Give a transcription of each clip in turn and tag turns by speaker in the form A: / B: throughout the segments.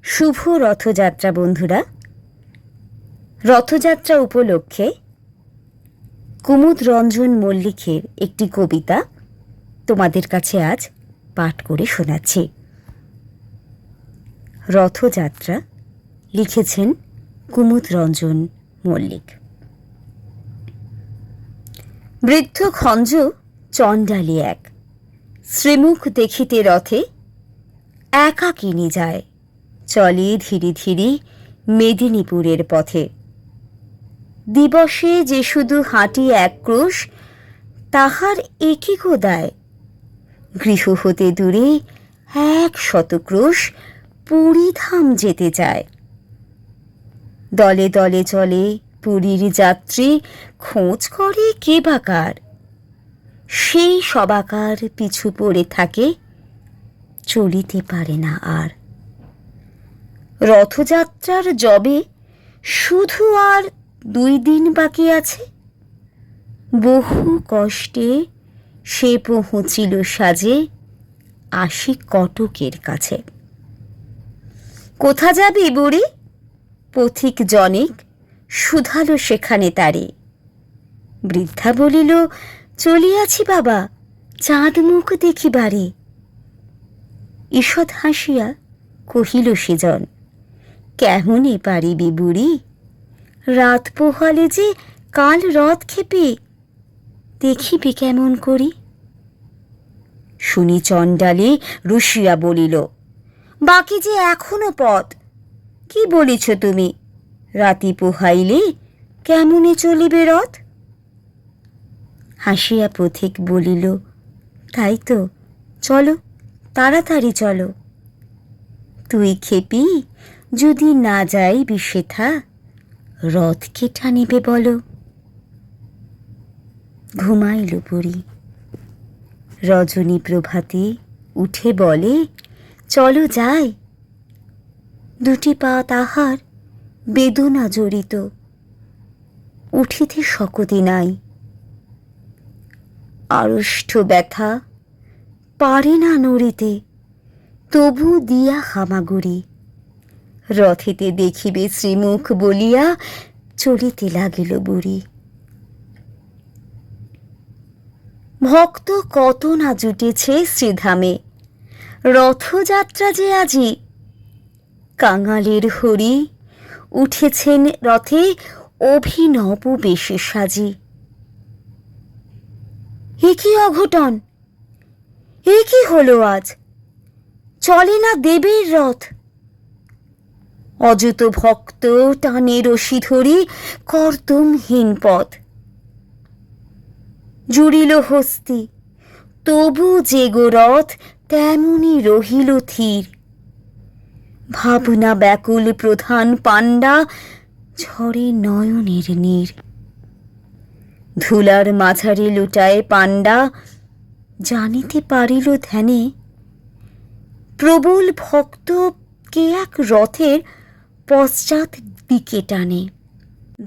A: শুভ রথযাত্রা বন্ধুরা। রথযাত্রা উপলক্ষে কুমুদ রঞ্জন মল্লিকের একটি কবিতা তোমাদের কাছে আজ পাঠ করে শোনাচ্ছি। রথযাত্রা লিখেছেন কুমুদ রঞ্জন মল্লিক। বৃদ্ধ খঞ্জ চণ্ডালী এক, শ্রীমুখ দেখিতে রথে একাকিনী যায়, চলে ধীরে ধীরে মেদিনীপুরের পথে। দিবসে যে শুধু হাঁটি এক ক্রোশ, তাহার একই গোদায় গৃহ হতে দূরে 100 ক্রোশ পুরীধাম যেতে চায়। দলে দলে চলে পুরীর যাত্রী, খোঁজ করে কে বাকার, সেই সবাকার পিছু পড়ে থাকে, চলিতে পারে না আর। রথযাত্রার যবে শুধু আর 2 দিন বাকি আছে, বহু কষ্টে সে পৌঁছিল সাজে, আসি কটকের কাছে। কোথা যাবি বুড়ি? পথিক জনেক শুধালো সেখানে তারে। বৃদ্ধা বলিল, চলিয়াছি বাবা, চাঁদ মুখ দেখিবারে। ঈষৎ হাসিয়া কহিল সেজন, কেমনে পারিবি বুড়ি? রাত পোহালে যে কাল রথ খেপে, দেখিবি কেমন করি? শুনি চণ্ডালী রুশিয়া বলিল, বাকি যে এখনো পথ, কি বলিছ তুমি? রাতি পোহাইলে কেমনে চলিবে রথ? হাসিয়া পথিক বলিল, তাই তো, চলো তাড়াতাড়ি চলো। তুই খেপি, যদি না যাই বিশেথা, রথ কে টানিবে বলো? ঘুমাইল বুড়ি। রজনী প্রভাতে উঠে বলে, চলো যাই। 2টি পা তাহার বেদনা জড়িত, উঠিতে শক্তি নাই। আড়ষ্ট ব্যথা, পারে না নড়িতে, তবু দিয়া হামাগুড়ি। রথেতে দেখিবে শ্রীমুখ বলিয়া, চলিতে লাগিল বুড়ি। ভক্ত কত না জুটেছে শ্রীধামে, রথযাত্রা যে আজি। কাঙালের হরি উঠেছেন রথে, অভিনব বেশে সাজি। এ কি অঘটন, এ কি হলো আজ? চলে না দেবীর রথ। অযুত ভক্ত টানে রশি ধরি, কর্দমহীন পথ। জুড়িল হস্তি, তবু যে গো রথ তেমনি রহিল থির। ভাবনা ব্যাকুল প্রধান পাণ্ডা, ঝরে নয়নের নীর। ধুলার মাঝারে লুটায় পাণ্ডা, জানিতে পারিল ধ্যানে, প্রবল ভক্ত কে এক রথের পশ্চাৎ দিকে টানে।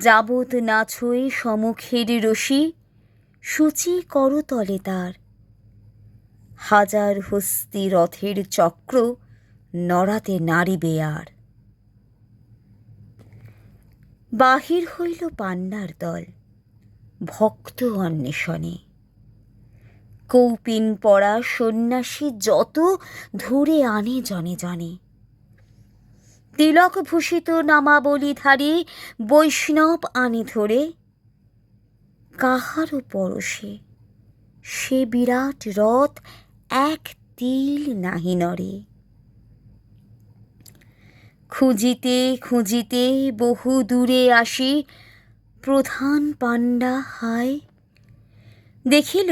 A: যাবৎ না ছুঁয়ে সমুখের রশি, সূচি করতলে তার। হাজার হস্তি রথের চক্র, নড়াতে নারিবে আর। বাহির হইল পাণ্ডার দল ভক্ত অন্বেষণে। কৌপিন পরা সন্ন্যাসী যত, ধরে আনে জনে জনে। তিলক ভূষিত নামাবলীধারী বৈষ্ণব আনে ধরে, কাহারও পরশে সে বিরাট রথ এক তিল নাহি নড়ে। খুঁজিতে খুঁজিতে বহু দূরে আসি, প্রধান পাণ্ডা হায়। দেখিল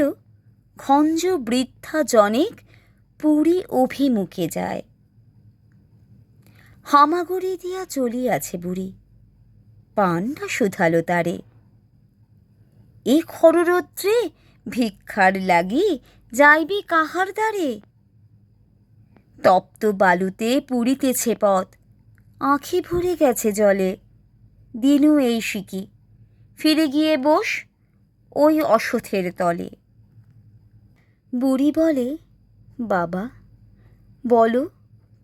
A: খঞ্জ বৃদ্ধা জনেক পুরী অভিমুখে যায়। হামাগুড়ি দিয়া চলিয়াছে বুড়ি, পাণ্ডা শুধালো তারে। এ খররৌদ্রে ভিক্ষার লাগি যাইবি কাহার দ্বারে? তপ্ত বালুতে পুরিতেছে পথ, আঁখি ভরে গেছে জলে। দিনু এই শিকি, ফিরে গিয়ে বস ওই অশ্বথের তলে। বুড়ি বলে, বাবা বলো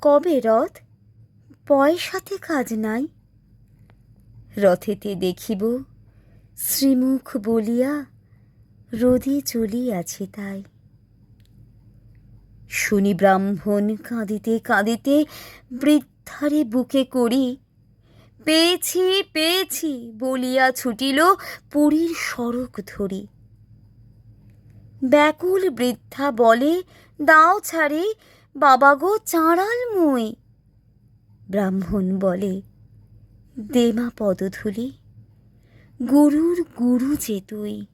A: কবে রথ? পয়সাতে কাজ নাই, রথেতে দেখিব শ্রীমুখ বলিয়া রোদে চলিয়াছে তাই। শুনি ব্রাহ্মণ কাঁদিতে কাঁদিতে বৃদ্ধারে বুকে করি, পেয়েছি পেয়েছি বলিয়া ছুটিল পুরীর সড়ক ধরি। ব্যাকুল বৃদ্ধা বলে, দাও ছাড়ি বাবা গো চাঁড়াল মই। ব্রাহ্মণ বলে, দে মা পদধূলি, গুরুর গুরু যে তুই।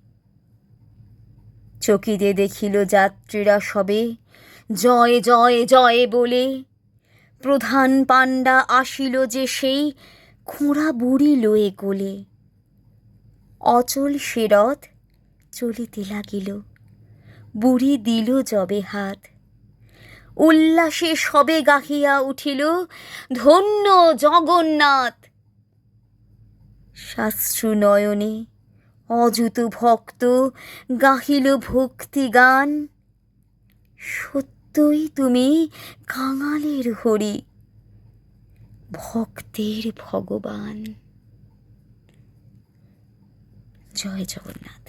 A: চকিতে দেখিল যাত্রীরা সবে জয় জয় জয় বলে, প্রধান পাণ্ডা আসিল যে সেই খোঁড়া বুড়ি লয়ে কোলে। অচল সে রথ চলিতে লাগিল, বুড়ি দিল যবে হাত। উল্লাসে সবে গাহিয়া উঠিল, ধন্য জগন্নাথ। শাস্ত্রু নয়নে অযুত ভক্ত গাহিল ভক্তি গান, সত্যই তুমি কাঙালের হরি, ভক্তের ভগবান। জয় জগন্নাথ।